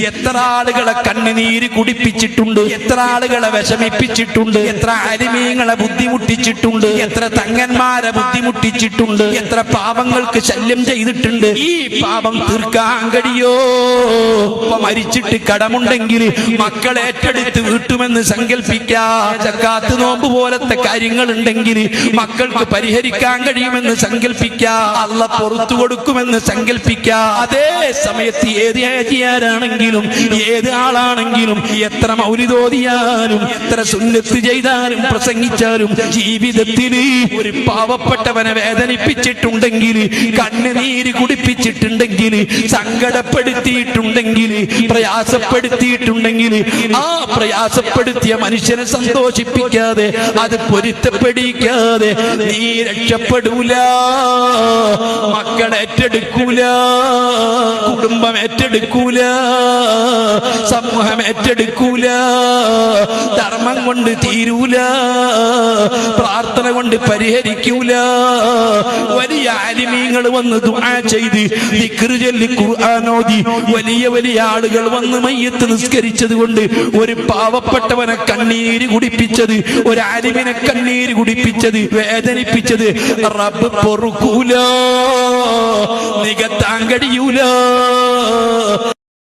എത്ര ആളുകളെ കണ്ണുനീര് കുടിപ്പിച്ചിട്ടുണ്ട്, എത്ര ആളുകളെ വിഷമിപ്പിച്ചിട്ടുണ്ട്, എത്ര ആലിമീങ്ങളെ ബുദ്ധിമുട്ടിച്ചിട്ടുണ്ട്, എത്ര തങ്ങന്മാരെ ബുദ്ധിമുട്ടിച്ചിട്ടുണ്ട്, എത്ര പാപങ്ങൾക്ക് ശല്യം ചെയ്തിട്ടുണ്ട്. ഈ പാപം തീർക്കാൻ കഴിയോ? മരിച്ചിട്ട് കടമുണ്ടെങ്കിൽ മക്കളെ ഏറ്റെടുത്ത് വീട്ടുമെന്ന് സങ്കല്പിക്കാം. സക്കാത്ത് നോമ്പ് പോലത്തെ കാര്യങ്ങൾ ഉണ്ടെങ്കിൽ മക്കൾക്ക് പരിഹരിക്കാൻ കഴിയുമെന്ന് സങ്കല്പിക്കാം. അല്ലാഹ് പുറത്തു കൊടുക്കുമെന്ന് സങ്കല്പിക്കാം. അതേ സമയത്ത് ഏത് ഹാജിയാരാണെങ്കിലും ഏത് ആളാണെങ്കിലും എത്ര മൗലിദോദിയാലും എത്ര സുന്നത്ത് ചെയ്താലും പ്രസംഗിച്ചാലും ജീവിതത്തിൽ ഒരു പാവപ്പെട്ടവനെ വേദനിപ്പിച്ചിട്ടുണ്ടെങ്കിൽ, കണ്ണുനീര് കുടിപ്പിച്ചിട്ടുണ്ടെങ്കിൽ, സങ്കടപ്പെടുത്തിയിട്ടുണ്ടെങ്കിൽ, പ്രയാസപ്പെടുത്തിയിട്ടുണ്ടെങ്കിൽ ആ പ്രയാസപ്പെടുത്തിയ മനുഷ്യനെ സന്തോഷിപ്പിക്കാതെ, അത് പൊരുത്തപ്പെടിക്കാതെ നീ രക്ഷപ്പെടൂല. മക്കളെ ഏറ്റെടുക്കൂല, കുടുംബം ഏറ്റെടുക്കൂല, സമൂഹം ഏറ്റെടുക്കൂല, ധർമ്മം കൊണ്ട് തീരൂല, പ്രാർത്ഥന കൊണ്ട് പരിഹരിക്കൂല. വലിയ ആലിമീങ്ങൾ വന്ന് ദുആ ചെയ്ത് ദിക്ർ ചൊല്ലി ഖുർആൻ ഓതി വലിയ വലിയ ആളുകൾ വന്ന് മയ്യത്ത് നിസ്കരിച്ചത് കൊണ്ട് ഒരു പാവപ്പെട്ടവനെ കണ്ണീര് കുടിപ്പിച്ചത്, ഒരു ആലിമിനെ കണ്ണീര് കുടിപ്പിച്ചത്, വേദനിപ്പിച്ചത് റബ്ബ് പൊറുക്കൂല, നികത്താൻ കഴിയൂല.